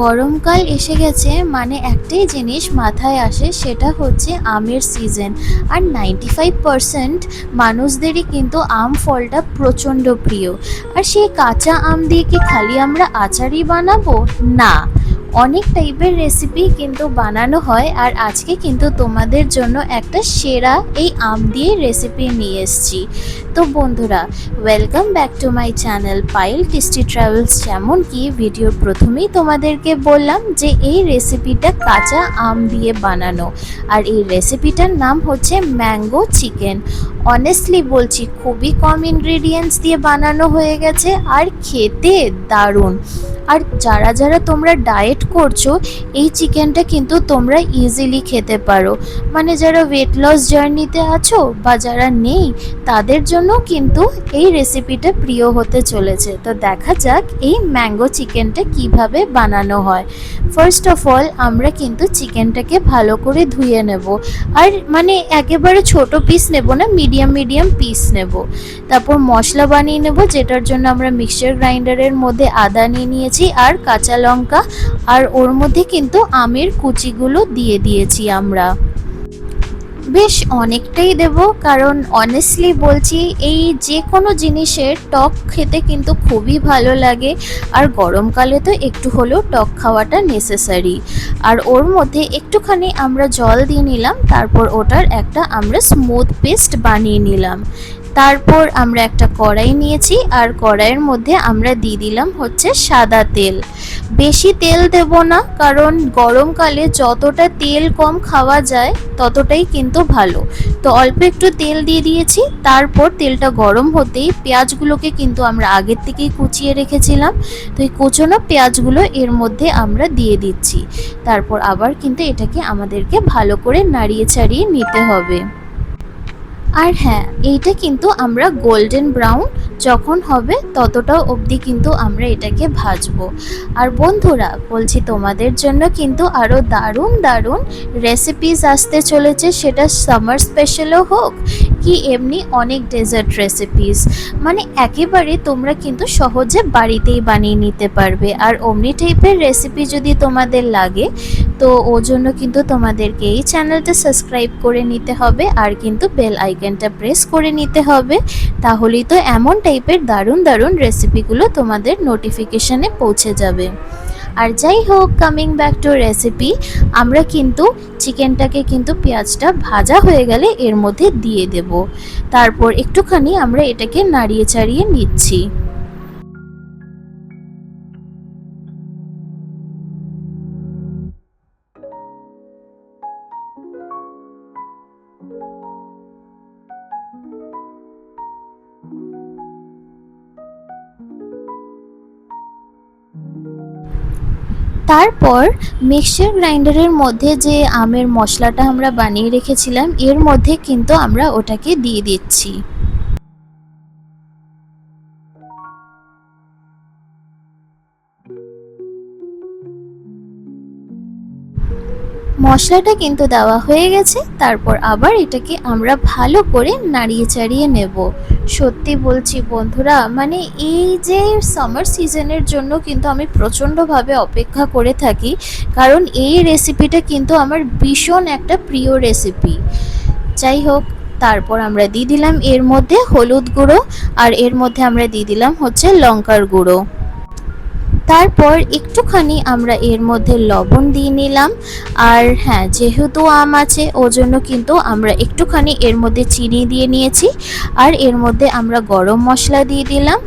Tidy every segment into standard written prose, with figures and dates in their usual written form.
গরমকাল এসে গেছে মানে একটাই জিনিস মাথায় আসে, সেটা হচ্ছে আমের সিজন। আর 95% মানুষদেরই কিন্তু আম ফলটা প্রচণ্ড প্রিয়। আর সেই কাঁচা আম দিয়ে কি খালি আমরা আচারই বানাবো? না, অনেক টাইপের রেসিপি কিন্তু বানানো হয়। আর আজকে কিন্তু তোমাদের জন্য একটা সেরা এই আম দিয়ে রেসিপি নিয়ে এসেছি। তো বন্ধুরা, welcome back to my channel Payel tasty travels. যেমন কি ভিডিওর প্রথমেই তোমাদেরকে বললাম যে এই রেসিপিটা কাঁচা আম দিয়ে বানানো, আর এই রেসিপিটার নাম হচ্ছে ম্যাঙ্গো চিকেন। অনেস্টলি বলছি, খুবই কম ইনগ্রেডিয়েন্টস দিয়ে বানানো হয়ে গেছে আর খেতে দারুণ। আর যারা যারা তোমরা ডায়েট করছো, এই চিকেনটা কিন্তু তোমরা ইজিলি খেতে পারো। মানে যারা ওয়েট লস জার্নিতে আছো বা যারা নেই, তাদের জন্য কিন্তু এই রেসিপিটা প্রিয় হতে চলেছে। তো দেখা যাক এই ম্যাঙ্গো চিকেনটা কিভাবে বানানো হয়। ফার্স্ট অফ অল আমরা কিন্তু চিকেনটাকে ভালো করে ধুয়ে নেব। আর মানে একেবারে ছোট পিস নেব না, মিডিয়াম মিডিয়াম পিস নেব। তারপর মশলা বানিয়ে নেব, যেটার জন্য আমরা মিক্সচার গ্রাইন্ডারের মধ্যে আদা নিয়ে নিয়েছি আর কাঁচা লঙ্কা, আর ওর মধ্যে কিন্তু আমের কুচিগুলো দিয়ে দিয়েছি আমরা। বেশ অনেকটাই দেব, কারণ অনেস্টলি বলছি এই যে কোনো জিনিসের টক খেতে কিন্তু খুবই ভালো লাগে। আর গরমকালে তো একটু হলেও টক খাওয়াটা নেসেসারি। আর ওর মধ্যে একটুখানি আমরা জল দিয়ে নিলাম, তারপর ওটার একটা আমরা স্মুথ পেস্ট বানিয়ে নিলাম। তারপর আমরা একটা কড়াই নিয়েছি, আর কড়াইয়ের মধ্যে আমরা দিয়ে দিলাম হচ্ছে সাদা তেল। বেশি তেল দেব না, কারণ গরমকালে যতটা তেল কম খাওয়া যায় ততটাই কিন্তু ভালো। তো অল্প একটু তেল দিয়ে দিয়েছি। তারপর তেলটা গরম হতেই পেঁয়াজগুলোকে কিন্তু আমরা আগের থেকেই কুচিয়ে রেখেছিলাম, তো এই কুচনো পেঁয়াজগুলো এর মধ্যে আমরা দিয়ে দিচ্ছি। তারপর আবার কিন্তু এটাকে আমাদেরকে ভালো করে নাড়িয়ে ছাড়িয়ে নিতে হবে। আর হ্যাঁ, এইটা কিন্তু আমরা গোল্ডেন ব্রাউন যখন হবে ততটা অবধি কিন্তু আমরা এটাকে ভাজবো। আর বন্ধুরা বলছি, তোমাদের জন্য কিন্তু আরও দারুণ দারুণ রেসিপিস আসতে চলেছে, সেটা সামার স্পেশালও হোক কি এমনি অনেক ডেজার্ট রেসিপিস। মানে একেবারে তোমরা কিন্তু সহজে বাড়িতেই বানিয়ে নিতে পারবে। আর অমনি টাইপের রেসিপি যদি তোমাদের লাগে, তো ওর জন্য কিন্তু তোমাদেরকে এই চ্যানেলটা সাবস্ক্রাইব করে নিতে হবে, আর কিন্তু বেল আইকনটা প্রেস করে নিতে হবে। তাহলেই তো এমন টাইপের দারুণ দারুণ রেসিপিগুলো তোমাদের নোটিফিকেশানে পৌঁছে যাবে। আর যাই হোক, কামিং ব্যাক টু রেসিপি, আমরা কিন্তু চিকেনটাকে কিন্তু পেঁয়াজটা ভাজা হয়ে গেলে এর মধ্যে দিয়ে দেব। তারপর একটুখানি আমরা এটাকে নাড়িয়ে চাড়িয়ে নিচ্ছি। তারপর মিক্সচার গ্রাইন্ডারের মধ্যে যে আমের মশলাটা আমরা বানিয়ে রেখেছিলাম, এর মধ্যে কিন্তু আমরা ওটাকে দিয়ে দিচ্ছি। মশলাটা কিন্তু দেওয়া হয়ে গেছে। তারপর আবার এটাকে আমরা ভালো করে নাড়িয়ে চাড়িয়ে নেব। সত্যি বলছি বন্ধুরা, মানে এই যে সামার সিজনের জন্য কিন্তু আমি প্রচণ্ডভাবে অপেক্ষা করে থাকি, কারণ এই রেসিপিটা কিন্তু আমার ভীষণ একটা প্রিয় রেসিপি। যাই হোক, তারপর আমরা দিয়ে দিলাম এর মধ্যে হলুদ গুঁড়ো, আর এর মধ্যে আমরা দিয়ে দিলাম হচ্ছে লঙ্কার গুঁড়ো। তারপর একটুখানি আমরা এর মধ্যে লবণ দিয়ে নিলাম। আর হ্যাঁ, যেহেতু আম আছে ওর জন্য কিন্তু আমরা একটুখানি এর মধ্যে চিনি দিয়ে নিয়েছি। আর এর মধ্যে আমরা গরম মশলা দিয়ে দিলাম,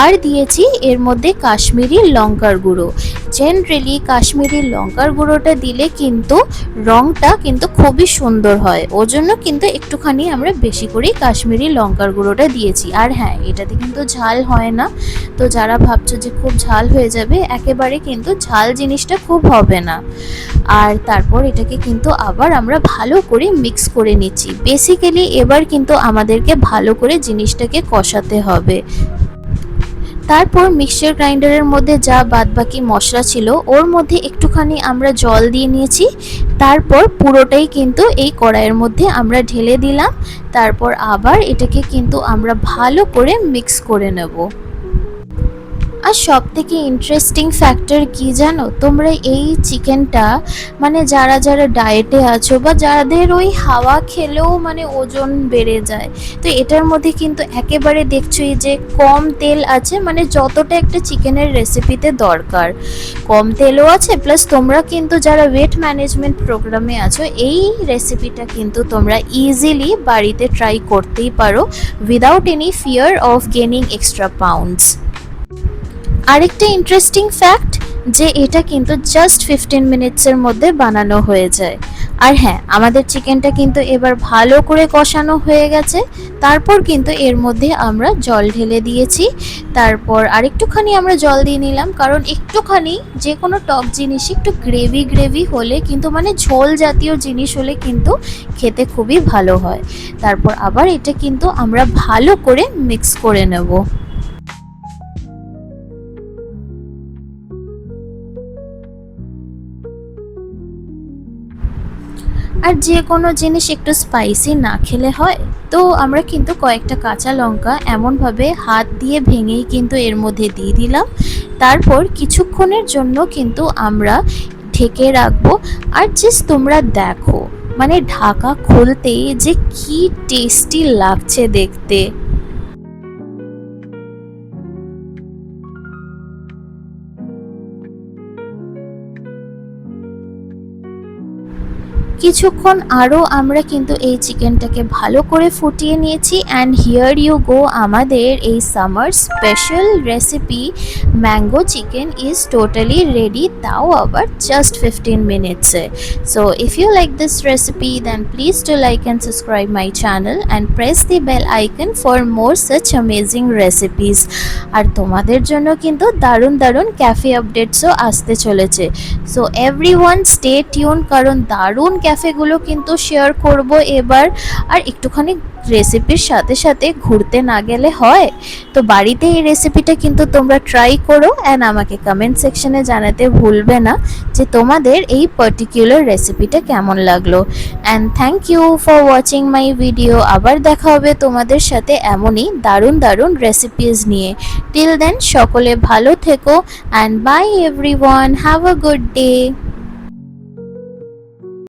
আর দিয়েছি এর মধ্যে কাশ্মীরি লঙ্কার গুঁড়ো। জেনারেলি কাশ্মীরি লঙ্কার গুঁড়োটা দিলে কিন্তু রঙটা কিন্তু খুবই সুন্দর হয়, ওর জন্য কিন্তু একটুখানি আমরা বেশি করেই কাশ্মীরি লঙ্কার গুঁড়োটা দিয়েছি। আর হ্যাঁ, এটাতে কিন্তু ঝাল হয় না। তো যারা ভাবছো যে খুব ঝাল হয়ে যাবে, একেবারে কিন্তু ঝাল জিনিসটা খুব হবে না। আর তারপর এটাকে কিন্তু আবার আমরা ভালো করে মিক্স করে নিচ্ছি। বেসিক্যালি এবার কিন্তু আমাদেরকে ভালো করে জিনিসটাকে কষাতে হবে। তারপর মিক্সচার গ্রাইন্ডারের মধ্যে যা বাদবাকি মশলা ছিল ওর মধ্যে একটুখানি আমরা জল দিয়ে নিয়েছি। তারপর পুরোটাই কিন্তু এই কড়াইয়ের মধ্যে আমরা ঢেলে দিলাম। তারপর আবার এটাকে কিন্তু আমরা ভালো করে মিক্স করে নেব। আর সব থেকে ইন্টারেস্টিং ফ্যাক্টর কি জানো, তোমরা এই চিকেনটা মানে যারা যারা ডায়েটে আছো বা যাদের ওই হাওয়া খেলেও মানে ওজন বেড়ে যায়, তো এটার মধ্যে কিন্তু একেবারে দেখছোই যে কম তেল আছে, মানে যতটা একটা চিকেনের রেসিপিতে দরকার কম তেলও আছে, প্লাস তোমরা কিন্তু যারা ওয়েট ম্যানেজমেন্ট প্রোগ্রামে আছো এই রেসিপিটা কিন্তু তোমরা ইজিলি বাড়িতে ট্রাই করতেই পারো without any fear of gaining extra pounds. আরেকটা ইন্টারেস্টিং ফ্যাক্ট যে এটা কিন্তু জাস্ট 15 মিনিটসের মধ্যে বানানো হয়ে যায়। আর হ্যাঁ, আমাদের চিকেনটা কিন্তু এবার ভালো করে কষানো হয়ে গেছে, তারপর কিন্তু এর মধ্যে আমরা জল ঢেলে দিয়েছি। তারপর আরেকটুখানি আমরা জল দিয়ে নিলাম, কারণ একটুখানি যে কোনো টক জিনিসই একটু গ্রেভি গ্রেভি হলে কিন্তু মানে ঝোল জাতীয় জিনিস হলে কিন্তু খেতে খুবই ভালো হয়। তারপর আবার এটা কিন্তু আমরা ভালো করে মিক্স করে নেব। আর যে কোনো জিনিস একটু স্পাইসি না খেলে হয়, তো আমরা কিন্তু কয়েকটা কাঁচা লঙ্কা এমনভাবে হাত দিয়ে ভেঙেই কিন্তু এর মধ্যে দিয়ে দিলাম। তারপর কিছুক্ষণের জন্য কিন্তু আমরা ঢেকে রাখবো। আর জাস্ট তোমরা দেখো মানে ঢাকা খুলতেই যে কি টেস্টি লাগছে দেখতে। কিছুক্ষণ আরও আমরা কিন্তু এই চিকেনটাকে ভালো করে ফুটিয়ে নিয়েছি। অ্যান্ড হিয়ার ইউ গো, আমাদের এই summer special recipe mango chicken is totally ready, তাও আবার জাস্ট 15 মিনিটসে। So if you like this recipe then please to like and subscribe my channel and press the bell icon for more such amazing recipes. আর তোমাদের জন্য কিন্তু দারুণ দারুণ cafe আপডেটসও আসতে চলেছে। সো এভরিওয়ান স্টে টিউন, কারণ দারুণ ক্যাফেগুলো কিন্তু শেয়ার করব এবার। আর একটুখানি রেসিপির সাথে সাথে ঘুরতে না গেলে হয়, তো বাড়িতে এই রেসিপিটা কিন্তু তোমরা ট্রাই করো অ্যান্ড আমাকে কমেন্ট সেকশনে জানাতে ভুলবে না যে তোমাদের এই পার্টিকুলার রেসিপিটা কেমন লাগলো। And thank you for watching my video. আবার দেখা হবে তোমাদের সাথে এমনই দারুণ দারুণ রেসিপিস নিয়ে। টিল দেন সকলে ভালো থেকো and by everyone, have a good day.